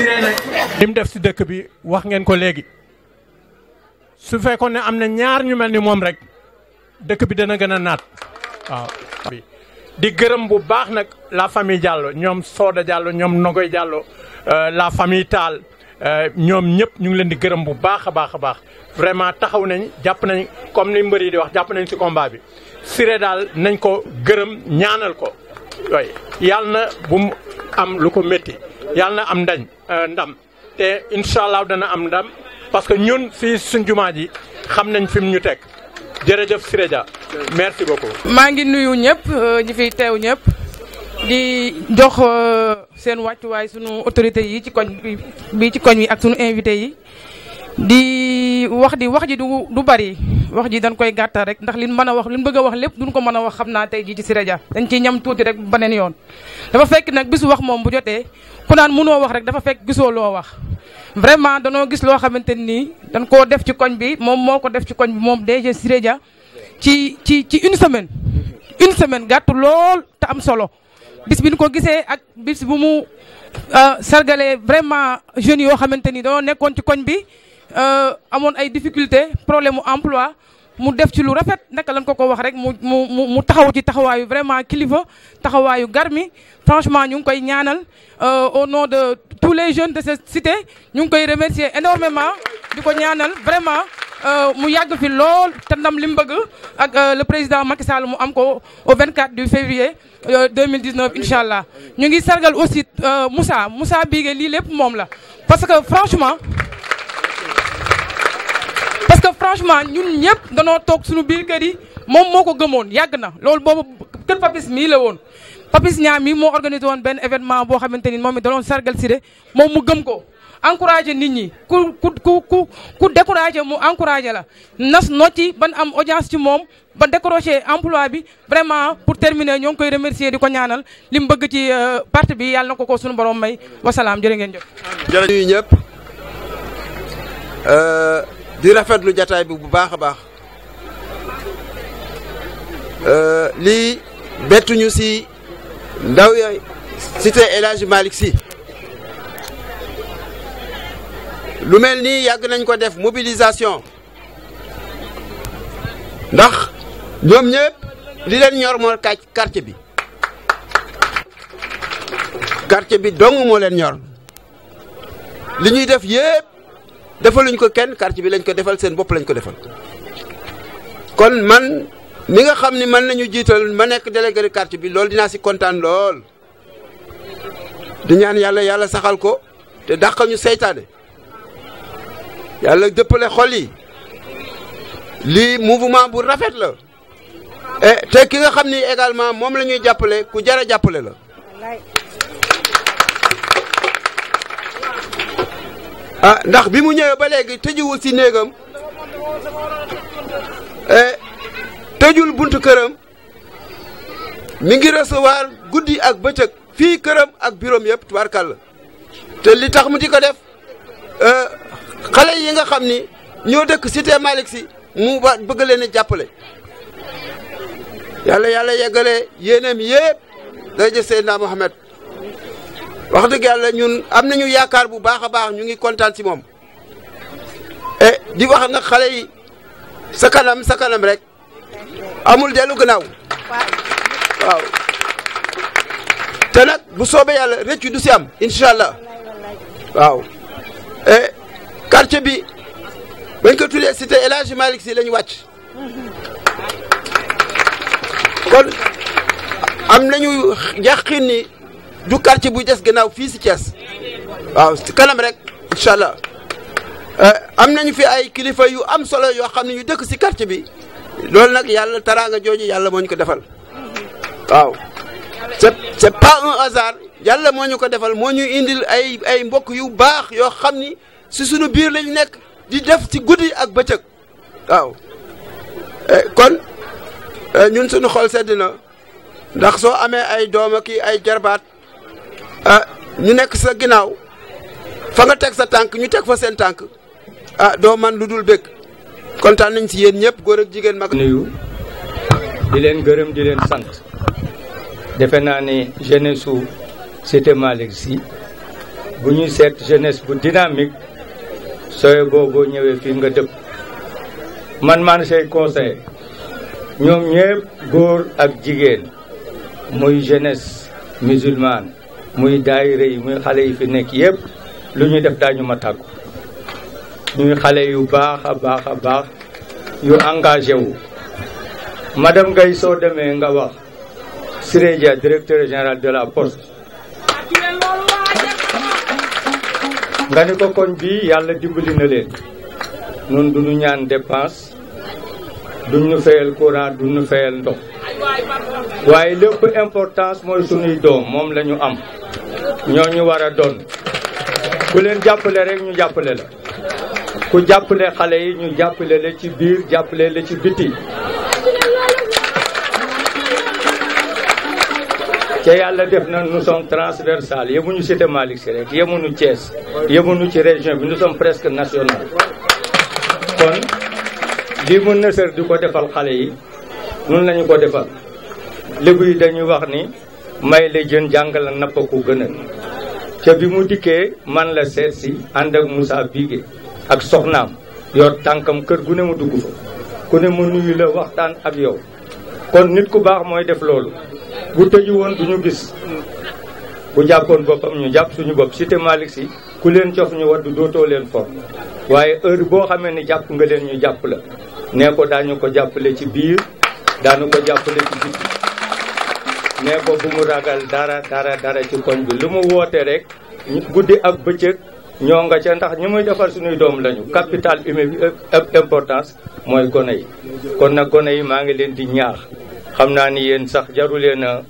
Siré nag li mu def si dëkk bi wax ngeen ko léegi su fekkoon ne am na ñaar ñu mel ni moom rek dëkk bi dana gën a naat waaw. di gërëm bu baax nag la famille Diallo ñoom Soda Diallo ñoom Nogoy Diallo la famille Tall ñoom ñëpp ñu ngi leen di gërëm bu baax a baax a baax vraiment taxaw nañ jàpp nañ comme ni mbër yi di wax jàpp nañ si combat bi Siré daal nañ ko gërëm ñaanal ko way yàlla na bu mu am lu ko métti yàlla na am ndam te incha allah dana am ndam parce que ñun fii suñ jumaa ji xam nañ fi mu ñu teg jërëjëf Siré Dia merci beaucoup. maa ngi nuyu ñëpp ñi fi teew ñëpp di jox seen wàccuwaay sunu autorités yi ci koñ bi ci koñ wi ak sunu invité yi di wax ji du bari wax ji dañ koy gàttal rek ndax liñ mën a wax liñ bëgg a wax lépp duñ ko mën a wax xam naa tey jii ci Siré Dia dañ ciy ñam tuuti rek beneen yoon. dafa fekk nag bisu wax moom bu jotee ku naan mënoo wax rek dafa fekk gisoo loo wax vraiment danoo gis loo xamante ni dañ koo def ci koñ bi moom moo ko def ci koñ bi moom DG Siré Dia ci une semaine gàtt lool te am solo bis bi ñu ko gisee ak bis bu mu sargalee vraiment jeunes yoo xamante ni dañoo nekkoon ci koñ bi amoon ay difficulté problème mu emploi mu def ci lu rafet naka lañ ko wax rek mu taxaw ci taxawaayu vraiment kilifa taxawaayu garmi franchement ñu ngi koy ñaanal au nom de tous les jeunes de cette cité ñu ngi koy remercier énormément di ko ñaanal vraiment mu yàgg fi lool te ndam li mu bëgg ak le président Macky Sall mu am ko au 24 du février 2019 incha allah. ñu ngi sargal aussi Moussa Bigué lii lépp moom la parce que franchement ñun ñëpp danoo toog suñu biir kër yi moom moo ko gëmoon yàgg na loolu boobu kër Papis mii la woon. Papis Niang mii moo organisé woon benn événement boo xamante ni moom it danoon sargal Siré moom mu gëm ko encouragé nit ñi ku découragé mu encouragé la nas nocci ban am audience ci moom ba décroché emploi bi vraiment pour terminer ñoo ngi koy remercier di ko ñaanal li mu bëgg ci parti bi yàlla na ko suñu borom may wasalaam jërë ngeen jëf. jërëjëf ñëpp di rafetlu jataay bi bu baax a baax lii bettuñu si ndaw ya cité El Hadji Malick Sy lu mel nii yàgg nañ ko def mobilisation ndax ñoom ñëpp li leen ñor moo quartier bi dong moo leen ñor li ñuy def yëpp defaluñ ko kenn quartier bi lañ ko defal seen bopp lañ ko defal kon man mi nga xam ni man nañu jiital ma nekk délégué de quartier bi loolu dinaa si kontaan lool di ñaan yàlla saxal ko te dàqal ñu seytaane yàlla dëppale xol yi lii mouvement bu rafet la te ki nga xam ni également moom la ñuy jàppale ku jar a jàppale la ndax bi mu ñëwee ba léegi tëjuwul si néegam tëjul buntu këram mi ngi recevoir guddi ak bëccëg fii këram ak bureau yëpp tubaarkàlla te li tax mu di ko def xale yi nga xam ni ñoo dëkk cité Malick Sy mu bëgg leen a jàppale yàlla yeggale yéeneem yëpp daraja Seydina Mohamed wax dëgg yàlla ñun am nañu yaakaar bu baax a baax ñu ngi kontaan si moom di wax nag xale yi sa kanam rek amul dellu gannaaw waaw te nag bu soobee yàlla rëccu du si am incha allah waaw quartier bi bañ ko tuddee cité El Hadji Malick Sy la ñu wàcc kon am nañu yàqin ni du quartier bu des gannaaw fii si Thiès waaw si kanam rek incha allah am nañu fi ay kilifa yu am solo yoo xam ne ñu dëkk si quartier bi loolu nag yàlla taraanga jooju yàlla moo ñu ko defal waaw c'est pas un hasard yàlla moo ñu ko defal moo ñu indil ay mbokk yu baax yoo xam ni si sunu biir lañu nekk di def ci guddi ak bëccëg waaw kon ñun suñu xol sedd na ndax soo amee ay doom ak ay jarbaat ñu nekk sa ginnaaw fa nga teg sa tànk ñu teg fa seen tànk doo man lu dul bëgg kontaan nañ si yéen ñëpp góor ak jigéen mag. nuyu di leen gërëm di leen sant defe naa ne jeunesse su cité Malick Sy bu ñuy seet jeunesse bu dynamique sooy boo ñëwee fii nga dëpp man maan say conseil ñoom ñëpp góor ak jigéen muy jeunesse musulmane muy daayira yi muy xale yi fi nekk yëpp lu ñuy def daañu ma tàggu ñuy xale yu baax a baax a baax yu engagé wu madame Gaye soo demee nga wax Siré Dia directeur général de la poste nga ni ko koñ bi yàlla dimbali na leen nun duñu ñaan dépense duñu fayal courant duñu fayal ndox waaye lépp importance mooy sunuy doom moom la ñu am ñoo ñu war a doon ku leen jàppale rek ñu jàppale la ku jàppale xale yi ñu jàppale la ci biir jàppale la ci biti te yàlla def na nous sommes transversales yemuñu cité Malick Sy rek yemuñu Thiès yemuñu ci région bi nous sommes presque national kon lii mun na sër di ko defal xale yi nun lañu ko defal lébu yi dañuy wax ni may la jën jàngal la napp ko gën a ca bi mu dikkee man la seet si ànd ak Moussa Bigué ak soxnaam yor tànkam kër gu ne mu dugg fa ku ne mu nuyu la waxtaan ak yow kon nit ku baax mooy def loolu bu tëju woon du ñu gis bu jàppoon boppam ñu jàpp suñu bopp cité Malick Sy ku leen cof ñu waddu dootoo leen for waaye heure boo xamee ni jàpp nga leen ñu jàpp la nee ko daañu ko jàppale ci biir daanu ko jàppale ci biti nee ko bu mu ragal dara ci koñ bi lu mu woote rek guddi ak bëccëg ñoo nga ca ndax ñi muy defar suñuy doom lañu capital humain bi importance mooy gone yi kon nag gone yi maa ngi leen di ñaax xam naa ni yéen sax jaru leen a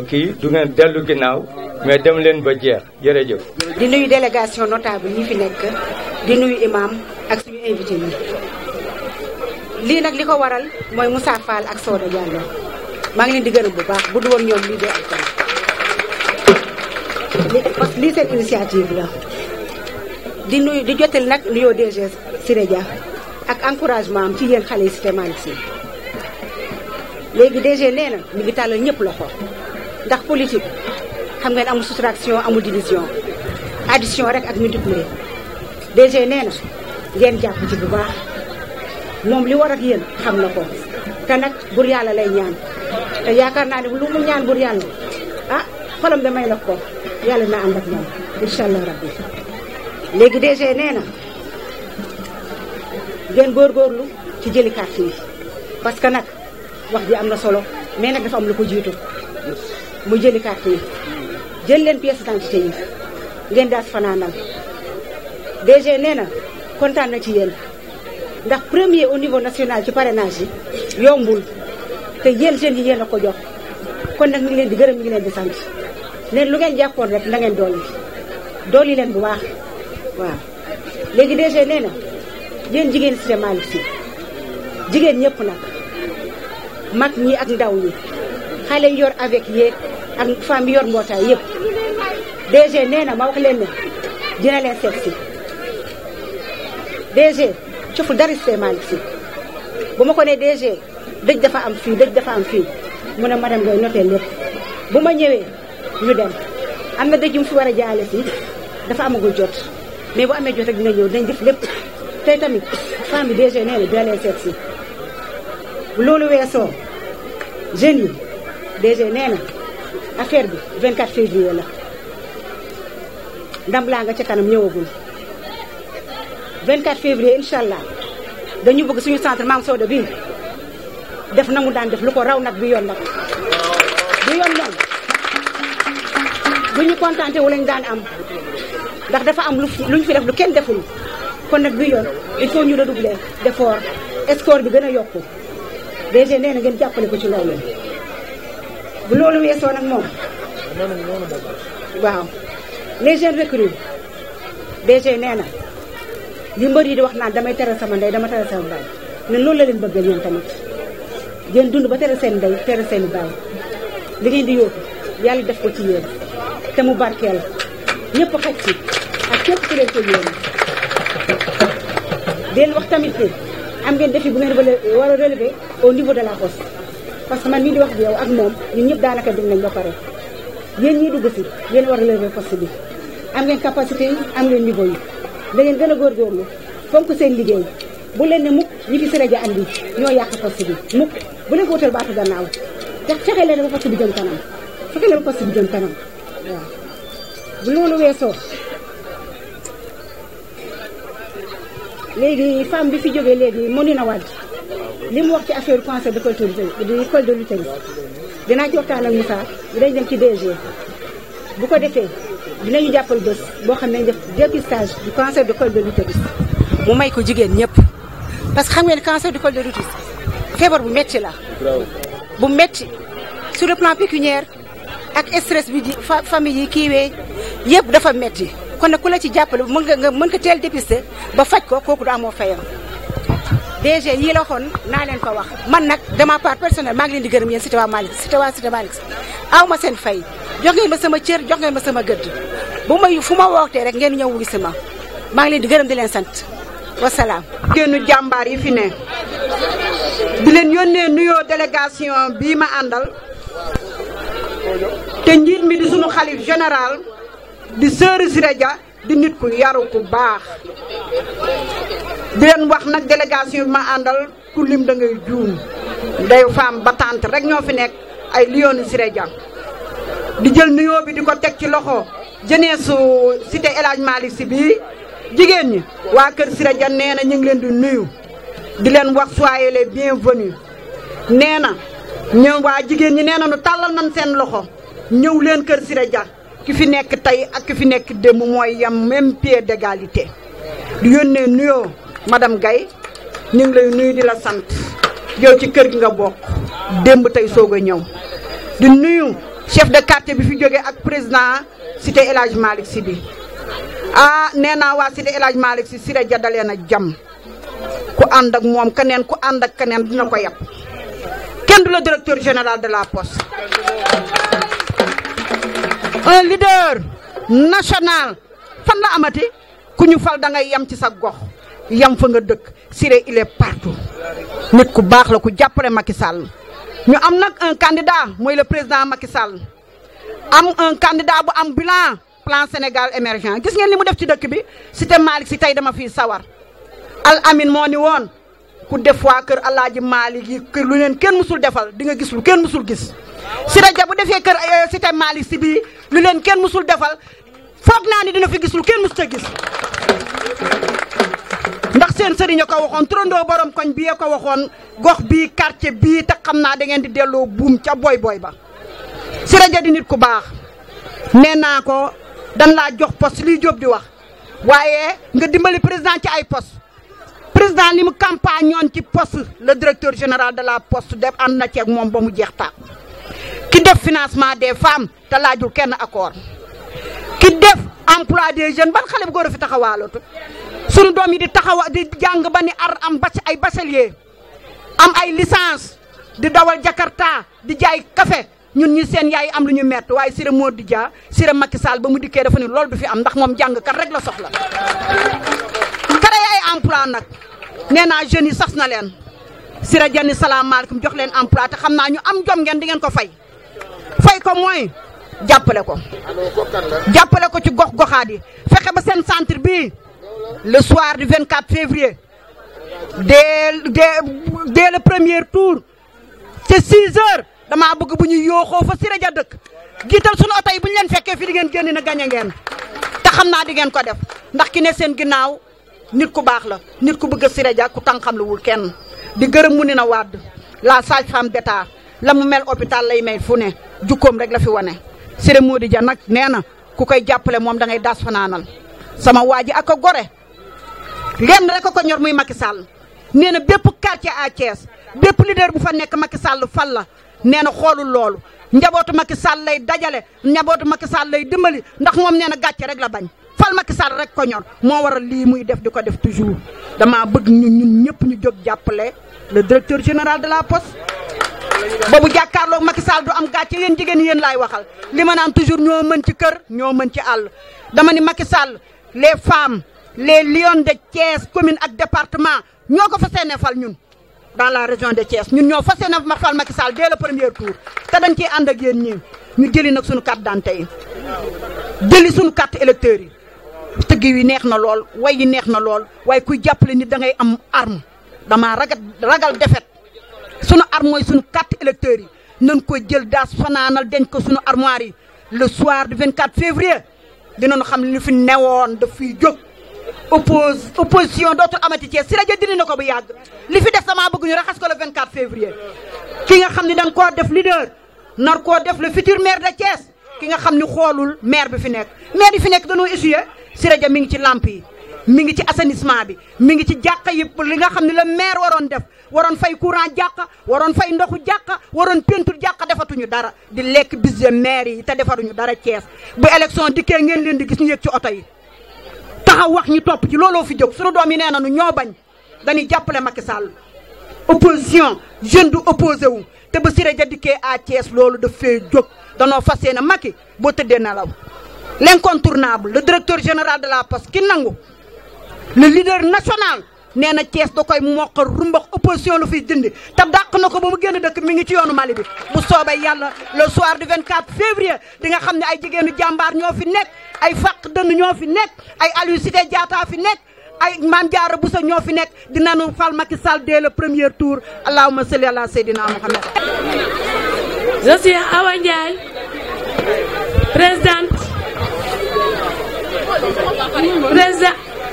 kii du ngeen dellu ginnaaw mais dem leen ba jeex jërëjëf. di nuyu délégation notable yi fi nekk di nuyu imam ak suñu invité yi lii nag li ko waral mooy Moussa Fall ak Soda Diallo maa ngi leen di gërëm bu baax bu du woon ñoom lii dee ak parce que lii seen initiative la di nuyu di jottali nag nuyoo DG Siré Dia ak encouragement am ci yéen xale yi cité Malick Sy léegi DG nee na mi ngi tàllal ñëpp loxo ndax politique xam ngeen amul soustraction amul division addition rek ak multiplier DG nee na ngeen jàpp ci bu baax moom li war ak yéen xam na ko te nag bur yàlla lay ñaan te yaakaar naa ne lu mu ñaan bur yàlla ah xolam damay la ko yàlla na ànd ak moom incha allah rabbi léegi DG nee na ngeen góorgóorlu ci jëli carte yi parce que nag wax ji am na solo mais nag dafa am lu ko jiitu mu jëli carte yi jël leen pièce d'identité yi ngeen daas fanaanal DG nee na kontaan na ci yéen ndax premier au niveau national ci parrainage yi yombul te yéen jeunes yi yéen a ko jox kon nag mi ngi leen di gërëm mi ngi leen di sant neen lu ngeen jàppoon rek na ngeen dolli leen bu baax waaw léegi DG nee na yéen jigéen cité Malick Sy jigéen ñëpp nag mag ñi ak ndaw ñi xale yi yor avec yeeg ak femme yi yor mbootaay yëpp DG nee na ma wax leen ne dina leen seet si DG coful dara cité Malick Sy bu ma ko ne DG dëj dafa am fii mu ne madame ngay noté lépp bu ma ñëwee ñu dem am na dëj yu mu fi war a jaale si dafa amagul jot mais bu amee jot rek dina ñëw dañ def lépp tey tamit femme bi DG nee na dina leen seet si bu loolu weesoo jeunes yi DG nee na affaire bi 24 février la ndam laa nga ca kanam ñëwagul 24 février incha allah dañu bëgg suñu centre Mame Soda bi def na mu daan def lu ko raw nag bi yoon nag bi yoon moom bu ñu contenté wu lañ daan am ndax dafa am lu ñu fi def lu kenn deful kon nag bi yoon il faut ñu redoubler d'effort score bi gën a yokku DG nee na ngeen jàppale ko ci loolu bu loolu weesoo nag moom waaw les jeunes recrues DG nee na li mbër yi di wax naan damay teral sama ndey dama teral sama baay ne loolu la leen bëggal yéen tamit ngeen dund ba teral seen ndey teral seen baay li ngeen di yóotu yàlla def ko ci yéen te mu barkeel ñëpp xaj ci ak képp ku leen ko yéene den wax tamit ni am ngeen défi bu ngeen war a relever au niveau de la poste parce que man mii di wax bi yow ak moom ñun ñëpp daanaka dugg nañ ba pare yéen ñii dugg si yéen war a relever poste bi am ngeen capacité yi am ngeen niveau yi da ngeen gën a góorgóorlu fonk seen liggéey bu leen ne mukk ñi fi Siré Dia andi ñoo yàq poste bi mukk bu leen ko wutal baatu gannaaw te fexe leen ba poste bi jëm kanam fexe leen ba poste bi jëm kanam waaw bu loolu weesoo léegi femme bi fi jógee léegi Monina Wade li mu wax ci affaire cancer de col de l'utérus dinaa ci waxtaan ak Moussa dinañ dem ci DG bu ko defee dinañu jàppal bés boo xam ne def dépistage du cancer de col de l'utérus mu may ko jigéen ñëpp parce que xam ngeen cancer du col de l'utérus feebar bu metti la bu metti sur le plan pécuniaire ak stress bi di famille yi kiiwee yëpp dafa metti kon nag ku la ci jàppale mën ko teel dépister ba faj ko kooku du amoo fayam DG yii la waxoon naa leen ko wax man nag de ma part personnelle maa ngi leen di gërëm yéen Cité waa Malick Cité Malick aw ma seen fay jox ngeen ma sama cër jox ngeen ma sama gëdd fu ma wootee rek ngeen ñëw wuyu si ma maa ngi leen di gërëm di leen sant wasalaam. génnu jàmbaar yi fi ne di leen yónnee nuyoo délégation bii ma àndal te njiit mi di sunu xalif général di sœur Siré Dia di nit ku yaru ku baax di leen wax nag délégation bi ma àndal ku lim da ngay juum day femme battante rek ñoo fi nekk ay lionu Siré Dia di jël nuyoo bi di ko teg ci loxo jeunesse Cité El Hadj Malick Sy bii jigéen ñi waa kër Siré Dia nee na ñu ngi leen di nuyu di leen wax soyez les bienvenus nee na ñëw waa jigéen ñi nee na nu tàllal nañ seen loxo ñëw leen kër Siré Dia ki fi nekk tey ak ki fi nekk démb mooy yam même pied d'égalité di yónnee nuyoo madame Gaye ñu ngi lay nuyu di la sant yow ci kër gi nga bokk démb tey soog a ñëw di nuyu chef de quartier bi fi jógee ak président Cité El Hadj Malick Sy bi nee naa waa Cité El Hadj Malick Sy Siré Dia dalee na jàmm ku ànd ak moom keneen ku ànd ak keneen dina ko yab kenn du la directeur général de la poste un leader national fan la amati ku ñu fal da ngay yam ci sa gox yam fa nga dëkk Siré il est partout nit ku baax la ku jàppale Macky Sall ñu am nag un candidat mooy le président Macky Sall am un candidat bu am bilan plan Sénégal émergent gis ngeen li mu def ci dëkk bi Cité Malick Sy tey dama fii sawar Al Amin moo ni woon ku def waa kër Alaaji Malick yi kër lu leen kenn musul defal di nga gis lu kenn musul gis Siré Dia bu defee kër Cité Malick Sy bii lu leen kenn musul defal foog naa ni dina fi gis lu kenn musul gis ndax seen sëriñ a ko waxoon turandoo borom koñ bii ko waxoon gox bii quartier bii te xam naa da ngeen di delloo buum ca boy ba Siré Dia di nit ku baax nee naa ko dan laa jox poste liy Jóob di wax waaye nga dimbali président ci ay poste président li mu campagne ñoon ci poste le directeur général de la poste def ànd na ceeg moom ba mu jeex taak ki def financement des femmes te laajul kenn accord ki def emploi des jeunes ban xale bu góor a fi taxawaalatu sunu doom yi di jàng ba ni ar am ay bachelier am ay licence di dawal Jakarta di jaay café ñun ñi seen yaay am lu ñu mett waaye Siré Modou Dia Siré Macky Sall ba mu dikkee dafa ni loolu du fi am ndax moom jàngkat rek la soxla créé ay emploi nag nee naa jeunes yi sas na leen Siré Dia ni salaamaaleykum jox leen emploi te xam naa ñu am jom ngeen di ngeen ko fay ko mooy jàppale ko ci gox-goxaat yi fexe ba seen centre bi le soir du 24 février dès le premier tour te 6 heures damaa bëgg bu ñu yooxoo fa Siré Dia dëkk jiital sunu oto yi bu ñu leen fekkee fi di ngeen génn na gañe ngeen te xam naa di ngeen ko def ndax ki ne seen ginnaaw nit ku baax la nit ku bëgg a Siré Dia ku tànk xam la wul kenn di gërëm Monina Wade la sage-femme d'État la mu mel hôpital lay may fu ne jukkoom rek la fi wane Siré Modou Dia nag nee na ku koy jàppale moom da ngay das fanaanal sama waa ji ak ko gore lenn rek ko ñor muy Macky Sall nee na bépp quartier à Thiès bépp leader bu fa nekk Macky Sall fal la nee na xoolul loolu njabootu Macky Sall lay dajale njabootu Macky Sall lay dimbali ndax moom nee na gàcce rek la bañ fal Macky Sall rek ko ñor moo waral lii muy def di ko def toujours dama bëgg ñun ñëpp ñu jóg jàppale le directeur général de la poste ba bu jàkkaarloog Macky Sall du am gàcce yéen jigéen yéen laay waxal li ma naan toujours ñoo mën ci kër ñoo mën ci àll dama ni Macky Sall les femmes les lions de Thiès commune ak département ñoo ko fas yéene fal ñun dans la région de Thiès ñun ñoo fas yéene fal Macky Sall dès le premier tour te dañ ciy ànd ak yéen ñii ñu jëli nag suñu carte d'identité yi jëli suñu carte électeurs yi tëgg yi neex na lool way yi neex na lool waaye kuy jàppale nit da ngay am arme dama ragal defet sunu arme mooy sunu carte électeurs yi nañ ko jël daas fanaanal denc ko sunu armoire yi le soir du 24 février dinañu xam li fi newoon daf fiy jóg opposition dootul amati Thiès si rajo dindi na ko bu yàgg li fi def sama bëgg ñu raxas ko le 24 février ki nga xam ne da nga koo def leader nar koo def le futur maire de Thiès ki nga xam ni xoolul maire bi fi nekk maire yi fi nekk dañoo essuyer si rajo mi ngi ci lamp yi mi ngi ci assainissement bi mi ngi ci jàkka yi li nga xam ne la maire waroon def waroon fay courant jàkka waroon fay ndoxu jàkka waroon peinture jàkka defatuñu dara di lekk budget maire yi te defaruñu dara Thiès bu élection dikkee ngeen leen di gis ñu yëg ci oto yi taxaw wax ñu topp ci looloo fi jóg sunu doom yi nee nañu ñoo bañ dañuy jàppale Macky Sall opposition jeune du opposé wu te ba Siré Dia dikkee à Thiès loolu daf fee jóg danoo fas yéene Macky boo tëddee nelaw l'incontournable le directeur général de la Poste ki nangu le leader national nee na Thiès da koy moqal rumbax opposition lu fiy dindi te dàq na ko ba mu génn dëkk mi ngi ci yoonu Mali bi bu soobee yàlla le soir du 24 février di nga xam ne ay jigéenu jàmbaar ñoo fi nekk ay fàq dënn ñoo fi nekk ay Aliou Cité Diatta fi nekk ay Mame Diarra Bousso ñoo fi nekk dinañu fal Macky Sall dès le premier tour allahumma salli ala Seydina Mohamed. Je suis Awa Ndiaye,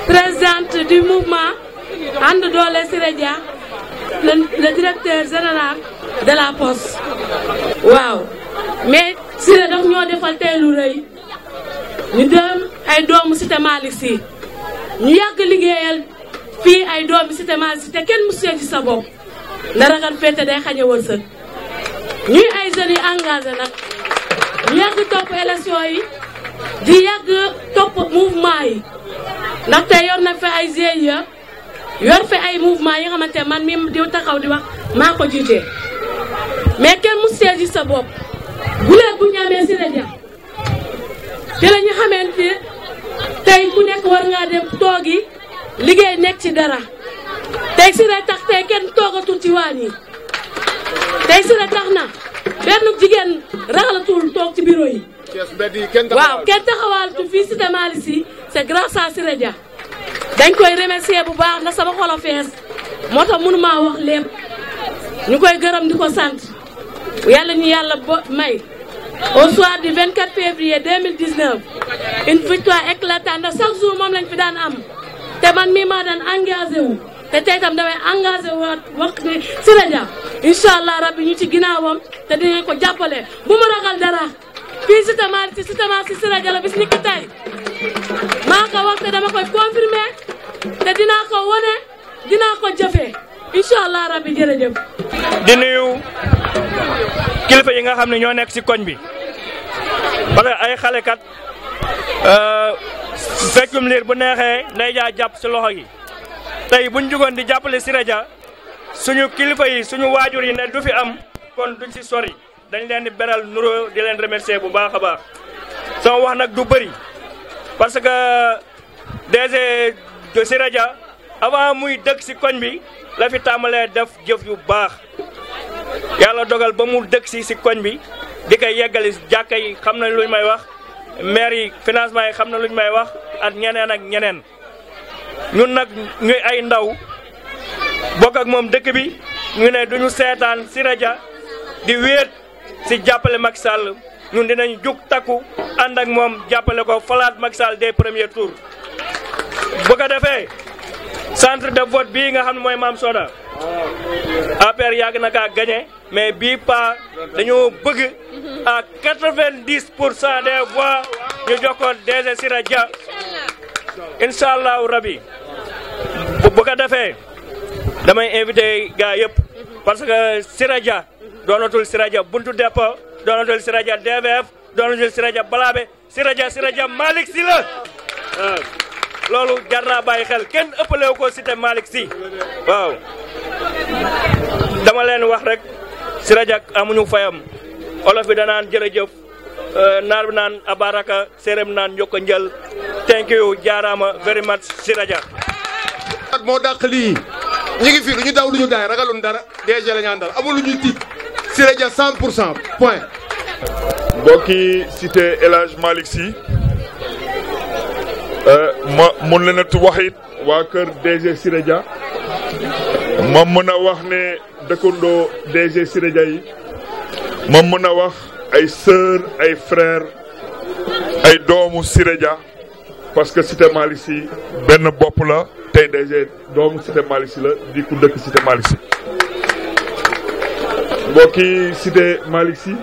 présidente du mouvement And Doolé Siré Dia, le directeur général de la Poste. waaw mais Siré daf ñoo defal tey lu rëy ñu dem ay doomu Cité Malick Sy ñu yàgg liggéeyal fii ay doomu Cité Malick Sy te kenn mu see ci sa bopp nda ragal féete day xañe wërsëg ñuy ay jeunes yi engagé nag ñu yàgg topp élection yi di yàgg topp mouvement yi ndaxte yor na fi ay GIE yor fi ay mouvement yi nga xamante man mi di taxaw di wax maa ko jiite mais kenn mu see ci sa bopp bu leen bu ñu amee Siré Dia te la ñu xamante tey ku nekk war ngaa dem toogi liggéey nekk ci dara tey Siré tax tey kenn toogatul ci waañ yi tey Siré tax na benn jigéen raxalatul toog ci bureau yi waaw kenn taxawal fii Cité Malick Sy c'est grâce à Siré Dia dañ koy remercier bu baax ndax sama xol a fees moo tax mënumaa wax lépp ñu koy gërëm di ko sant yàlla ñu yàlla may au soir du 24 février 2019 une victoire éclatante ndax chaque jour moom lañ fi daan am te man mii maa daan engagé wu te tey tam damay engagé wu wax ni Siré Dia incha allah rabbi ñu ci ginnaawam te dinañ ko jàppale bu mu ragal dara fii Cité Malick Sy Siré Dia la bis ni ki tey maa ko wax te dama koy confirmer te dinaa ko wone dinaa ko jëfee incha allah rabbi jërëjëf. di nuyu kilifa yi nga xam ne ñoo nekk ci koñ bi parce que ay xale kat feccum liir bu neexee nday jaa jàpp ci loxo yi tey buñ jugoon di jàppale Siré Dia suñu kilifa yi suñu waajur yi ne du fi am kon duñ ci sori dañ leen di beral nuro di leen remercier bu baax a baax sama wax nag du bëri parce que DG de Siré Dia avant muy dëkk ci koñ bi la fi tàmbalee def jëf yu baax yàlla dogal ba mu dëkk ci koñ bi di koy yeggali jàkka yi xam na luñ may wax maire yi financement yi xam na luñ may wax ak ñeneen ak ñeneen ñun nag ñuy ay ndaw bokk ak moom dëkk bi ñu ne duñu seetaan Siré Dia di wéet ci jàppale Macky Sall ñun dinañ jug takku ànd ak moom jàppale ko falaat Macky Sall des premiers tours bu ko defee centre de vote bii nga xam ne mooy Mame Soda APR yàgg na kaa gagné mais bii pas dañoo bëgg à 90% des voix ñu jokkoon DG Siré Dia incha allahu rabi bu ko defee damay invité gars yëpp parce que Siré Dia doonatul Siré Dia Buntu Dépôt doonatul Siré Dia DVF doonatul Siré Dia Balabé Siré Dia Malick Sy la loolu jar naa bàyyi xel kenn ëppalewu ko Cité Malick Sy waaw dama leen wax rek Siré Dia amuñu fayam olof bi danaan jërëjëf naar bi naan abaraka séeréer bi naan njokka njël thank you jaaraama very much Siré Dia at moo dàq lii ñu ngi fii lu ñu daw lu ñu daay ragalun dara DG la ñu àndal amul lu ñuy tiit Siré Dia 100% point. mbokki Cité El Hadj Malick Sy ma mun leen a wax it waa kër DG Siré Dia ma mën a wax ne dëkkandoo DG Siré Dia yi ma mën a wax ay sœur ay frère ay doomu Siré Dia parce que Cité Malick Sy benn bopp la tey DG doomu Cité Malick Sy la di ku dëkk Cité Malick Sy mbokki Cité Malick Sy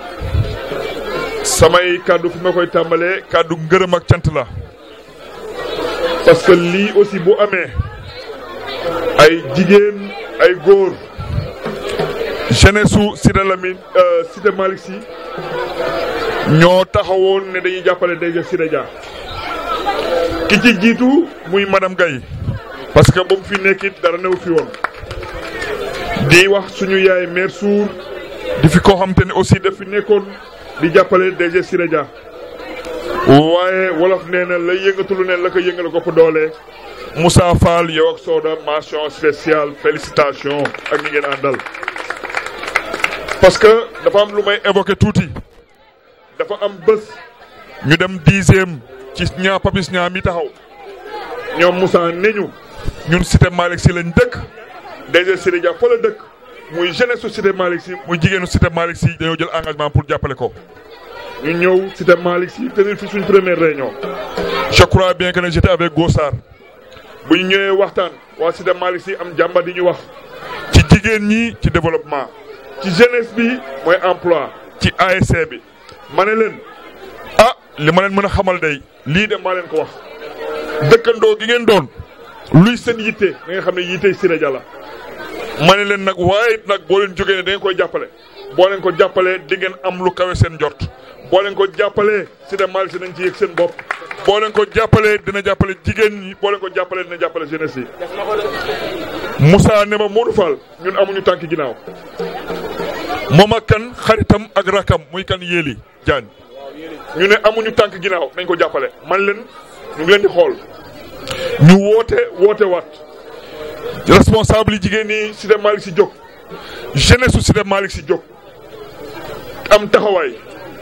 samay kàddu fi ma koy tàmbalee kàddu ngërëm ak cant la parce que lii aussi bu amee ay jigéen ay góor jeunesse su Cité Lamine Cité Malick Sy ñoo taxawoon ne dañuy jàppale DG Siré Dia ki ci jiitu muy madame Gaye parce que ba mu fi nekkit dara new fi woon di wax suñu yaay mère Sour di fi koo xam te ne aussi daf fi nekkoon di jàppale DG Siré Dia waaye wolof nee na la yëngatulu ne la ko yëngale ko doole Moussa Fall yow ak Soda mention spéciale félicitations ak ñi ngeen àndal parce que dafa am lu may évoqué tuuti dafa am bés ñu dem 10e ci ñaa Papis ñaa mi taxaw ñoom Moussa neñu ñun Cité Malick Sy lañ dëkk DG Siré Dia fa la dëkk muy jeunesse su Cité Malick Sy muy jigéenu Cité Malick Sy dañoo jël engagement pour jàppale ko ñu ñëw Cité Malick Sy tenir fi suñ première réunion je crois bien que ne j'étais avec Gossar bu ñu ñëwee waxtaan waa Cité Malick Sy am jàmba di ñu wax ci jigéen ñi ci développement ci jeunesse bi mooy emploi ci ASC bi ma ne leen li ma leen mën a xamal day lii de maa leen ko wax dëkkandoo gi ngeen doon luy seen yitte da nga xam ne yitte Siré Dia la ma ne leen nag waaye nag boo leen jógee ne da ngeen koy jàppale boo leen ko jàppalee di ngeen am lu kawe seen jort boo leen ko jàppalee Cité Malick Sy nañ ci yëg seen bopp boo leen ko jàppalee dina jàppale jigéen ñi boo leen ko jàppalee dina jàppale jeunesse yi. Moussa ne ma Modou Fall ñun amuñu tànk ginnaaw moom ak kan xaritam ak rakam muy kan Yéli Diagne ñu ne amuñu tànk ginnaaw nañ ko jàppale man leen ñu ngi leen di xool ñu woote waat responsable yi jigéen ñi Cité Malick Sy jóg jeunesse su Cité Malick Sy jóg am taxawaay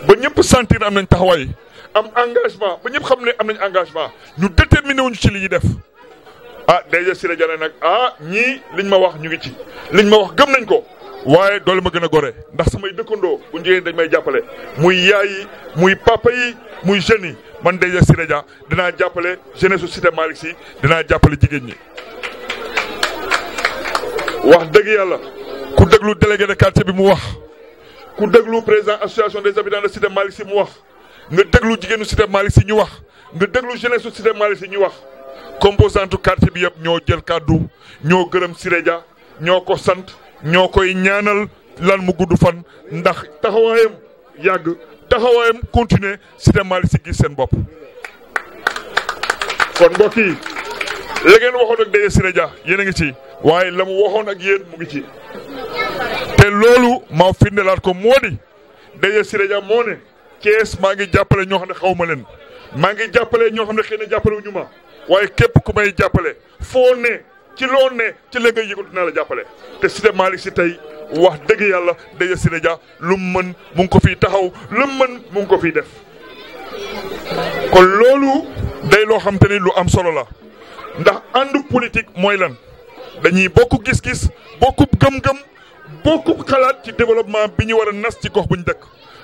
ba ñëpp sentir am nañ taxawaay am engagement ba ñëpp xam ne am nañ engagement ñu déterminé wuñu ci li ñuy def DG Siré Dia nag ñii liñ ma wax ñu ngi ci liñ ma wax gëm nañ ko waaye doole ma gën a gore ndax samay dëkkandoo bu njëriñ dañ may jàppale muy yaay yi muy papa yi muy jeunes yi man DG Siré Dia dinaa jàppale jeunesse su Cité Malick Sy dinaa jàppale jigéen ñi. wax dëgg yàlla ku déglu délégué de quartier bi mu wax ku déglu président association des habitants de Cité Malick Sy mu wax nga déglu jigéenu Cité Malick Sy ñu wax nga déglu jeunesse su Cité Malick Sy ñu wax composante quartier bi yëpp ñoo jël kàddu ñoo gërëm Siré Dia ñoo ko sant. ñoo koy ñaanal lan mu gudd fan ndax taxawaayam yàgg taxawaayam continuer Cité Malick Sy gis seen bopp. kon mbokk yi la ngeen waxoon ak DG Siré Dia yéen a ngi ci waaye la mu waxoon ak yéen mu ngi ci te loolu maa firndelaat ko moo di DG Siré Dia moo ne Thiès maa ngi jàppale ñoo xam ne xaw ma leen maa ngi jàppale ñoo xam ne xëy na jàppale wu ñu ma waaye képp ku may jàppale foo ne. ci loo ne ci la ngay yëgatu dinaa la jàppale te Cité Malick Sy tey wax dëgg yàlla DG Siré Dia lu mu mën mu ngi ko fiy taxaw lu mu mën mu ngi ko fiy def kon loolu day loo xam te ni lu am solo la ndax àndu politique mooy lan dañuy bokk gis-gis bokku gëm-gëm bokku xalaat ci développement bi ñu war a nas ci gox bu ñu dëkk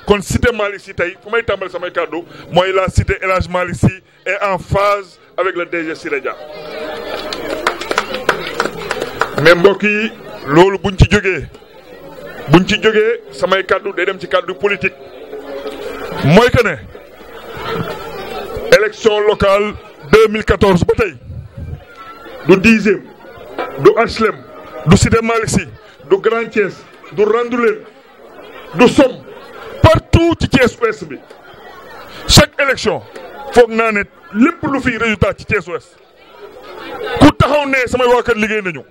kon Cité Malick Sy tey fu may tàmbali samay kàddu mooy la cité El Hadj Malick Sy est en phase avec le DG Siré Dia. mais mbokk yi loolu buñ ci jógee samay kàddu day dem ci kàddu politique mooy que ne élection locale 2014 ba tey du 10e du HLM du Cité Malick Sy du Grand Thiès du Randoulène du Somme partout ci Thiès Ouest bi chaque élection foog naa ne lépp lu fi résultat ci Thiès Ouest ku taxaw ne samay waa kër liggéey nañu.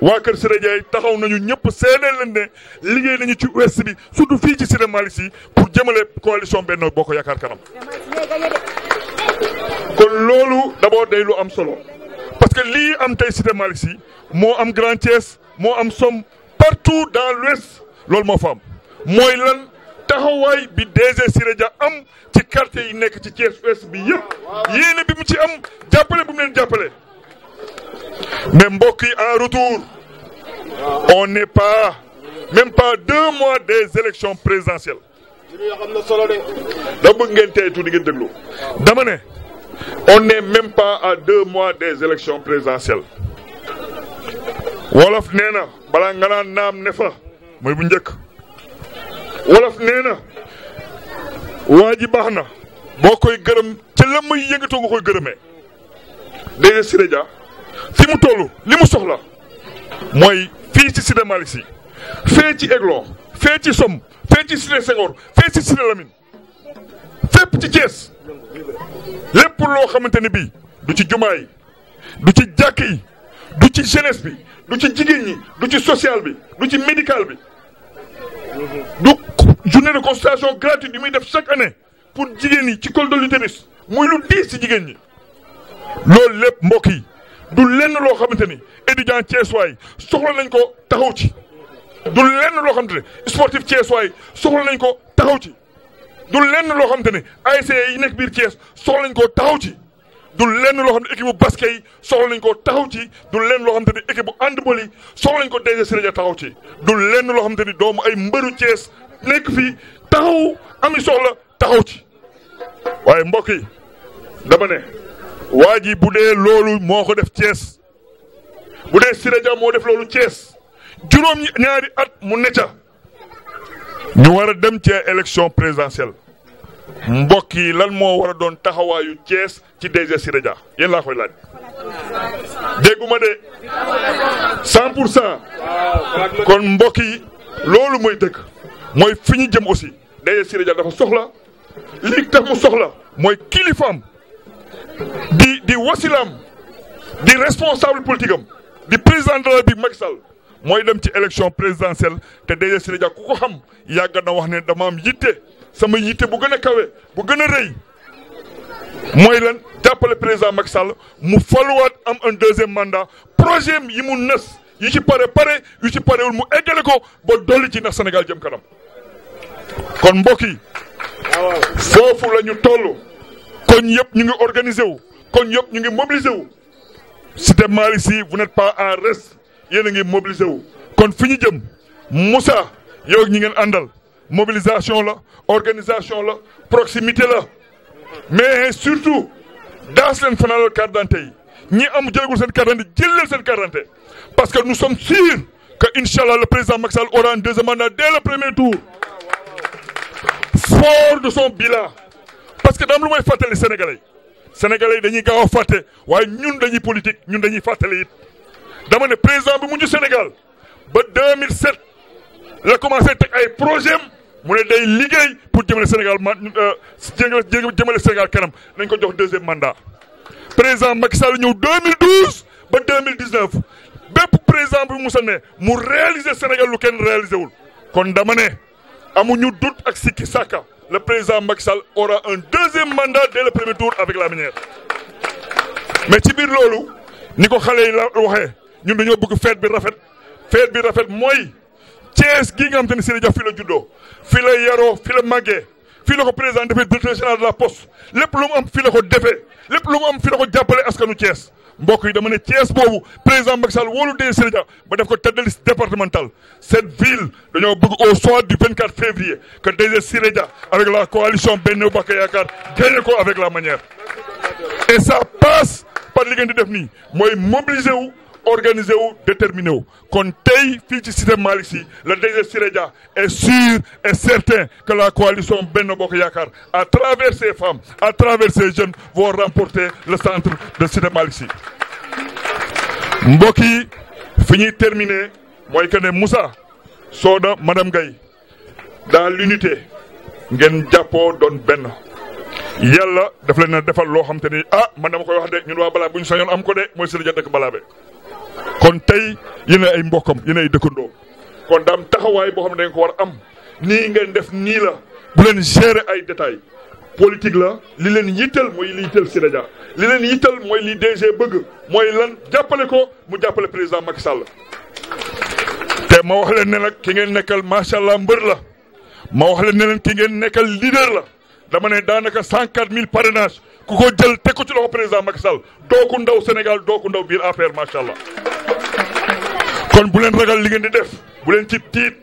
waa kër Siré Dia taxaw nañu ñëpp seedeel leen ne liggéey nañu ci ouest bi surtout fii ci Cité Malick Sy pour jëmale coalition Benno Bokk Yaakaar kanam. kon loolu d'abord day lu am solo parce que lii am tey Cité Malick Sy moo am Grand Thiès moo am Somme partout dans l'ouest loolu moo fa am mooy lan taxawaay bi DG Siré Dia am ci quartier yi nekk ci Thiès Ouest bi yëpp yéene bi mu ci am jàppale bu mu leen jàppale mais mbokk yi en retour on n'est pas même pas 2 mois des élections présidentielles da bëgg ngeen tey tuuti ngeen déglu dama ne on n'est même pas à 2 mois des élections présidentielles wolof nee na balaa nga naan naam ne fa mooy bu njëkk wolof nee na waa ji baax na boo koy gërëm ca la muy yëngatoo nga koy gërëmee DG Siré Dia fi mu toll li mu soxla mooy fii ci Cité Malick Sy fee ci Aiglon fee ci Somme fee ci Cité Senghor fee ci Cité Lamine fépp ci Thiès lépp loo xamante ne bii du ci jumaa yi du ci jàkk yi du ci jeunesse bi du ci jigéen ñi du ci social bi du ci médical bi du journée de consultation gratuite bi muy def chaque année pour jigéen ñi ci col de l'utérus muy lu diis ci jigéen ñi loolu lépp mbokk yi du lenn loo xamante ni étudiant Thiessois soxla nañ ko taxaw ci du lenn loo xamante ne sportif Thiessois soxla nañ ko taxaw ci du lenn loo xamante ne ASC yi nekk biir Thiès soxla nañ ko taxaw ci du lenn loo xam ne équipe bu basket yi soxla nañ ko taxaw ci du lenn loo xamante ne équipe bu handball yi soxla nañ ko DG Siré Dia taxaw ci du lenn loo xamante ni doomu ay mbëru Thiès nekk fii taxaw ami soxla taxaw ci waaye mbokk yi dama ne waa ji bu dee loolu moo ko def Thiès bu dee Siré Dia moo def loolu Thiès juróom ñaari at mu ne ca ñu war a dem ci élection présidentielle mbokk yi lan moo war a doon taxawaayu Thiès ci DG Siré Dia yéen laa koy laaj dégguma de 100% kon mbokk yi loolu mooy dëgg mooy fi ñu jëm aussi DG Siré Dia dafa soxla li tax mu soxla mooy kilifaam di wasilaam di responsable politique am di président de la République Macky Sall mooy dem ci élection présidentielle te DG Siré Dia ku ko xam yàgg na wax ne dama am yitte sama yitte bu gën a kawe bu gën a rëy mooy lan jàppale président Macky Sall mu faluwaat am un 2e mandat projet yi mu nes yi ci pare yu ci parewul mu eggale ko ba dolli ci ndax Sénégal jëm kanam kon mbokk yi foofu la ñu toll koñ yëpp ñu ngi organisé wu koñ yëpp ñu ngi mobilisé wu Cité Malick Sy vous n'êtes pas en reste yéen a ngi mobilisé wu kon fi ñu jëm Moussa yow ñi ngeen àndal mobilisation la organisation la proximité la mais surtout daas leen fanaalal carte d'identité yi ñi am jëlagul seen carte d'identité jël leen seen carte d'identité parce que nous sommes sûrs que inchallah le président Macky Sall aura un 2e mandat dès le premier tour fort de son bilan parce que daam lu may fàttali sénégalais yi dañuy gaaw a fàtte waaye ñun dañuy politique ñun dañuy fàttali it dama ne président bi mujj Sénégal ba 2007 la commencé teg ay projet mu ne day liggéey pour jëmale Sénégal jëmale Sénégal kanam nañ ko jox 2e mandat président Macky Sall ñëw 2012 ba 2019 bépp président bi musa ne mu réaliser Sénégal lu kenn réalisé wul kon dama ne amuñu doute ak sikki sàkka le président Macky Sall aura un 2e mandat dès le premier tour avec la manière mais ci biir loolu ni ko xale yi la waxee ñun dañoo bëgg fête bi rafet mooy Thiès gii nga xam te ne Siré Dia fii la juddoo fii la yaroo fii la màggee fii la ko président defee directeur général de la poste lépp lu mu am fii la ko defee lépp lu mu am fii la ko jàppale askanu Thiès mbokk yi dama ne Thiès boobu président Macky Sall wóolu DG Siré Dia ba def ko tête de liste départementale cette ville dañoo bëgg au soir du 24 février que DG Siré Dia avec la coalition Benno Bokk Yaakaar gagné ko avec la manière et ça passe par li ngeen di def nii mooy mobiliser wu organisé wu déterminé wu kon tey fii ci Cité Malick Sy le DG Siré Dia est sûr et certain que la coalition Benno Bokk Yaakaar à travers ces femmes à travers ces jeunes vont remporter le centre de Cité Malick Sy mbokk yi fi ñuy terminer mooy que ne Moussa Soda madame Gaye dans l'unité ngeen jàppoo doon benn yàlla daf leen a defal loo xam te ni man dama koy wax de ñun waa balaa bu ñu sañoon am ko de mooy Siré Dia dëkk Balaabe kon tey yéen ay mbokkam yéen ay dëkkandoo kon daam taxawaay boo xam ne dañ ko war a am nii ngeen def nii la bu leen gérer ay détails politique la li leen yittal mooy li yittal Siré Dia li leen yittal mooy li DG bëgg mooy lan jàppale ko mu jàppale président Macky Sall te ma wax leen ne nag ki ngeen nekkal macha allah mbër la ma wax leen ne leen ki ngeen nekkal leader la dama ne daanaka 104 000 parrainage ku ko jël teg ko ci loxo président Macky Sall dooku ndaw Sénégal dooku ndaw biir APR macha allah. kon bu leen ragal li ngeen di def bu leen ci tiit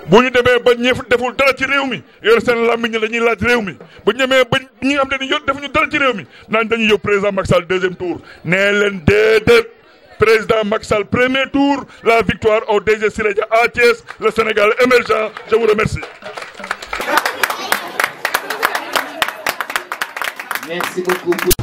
bu ñu demee ba ñëf deful dara ci réew mi yor seen làmmiñ ñi dañuy laaj réew mi bu ñu demee ba ñi nga xam ne yor defuñu dara ci réew mi naan dañuy yóbbu président Macky Sall deuxième tour nee leen déedéet président Macky Sall premier tour la victoire au DG Siré Dia à Thiès le Sénégal émergent je vous remercie. Merci beaucoup.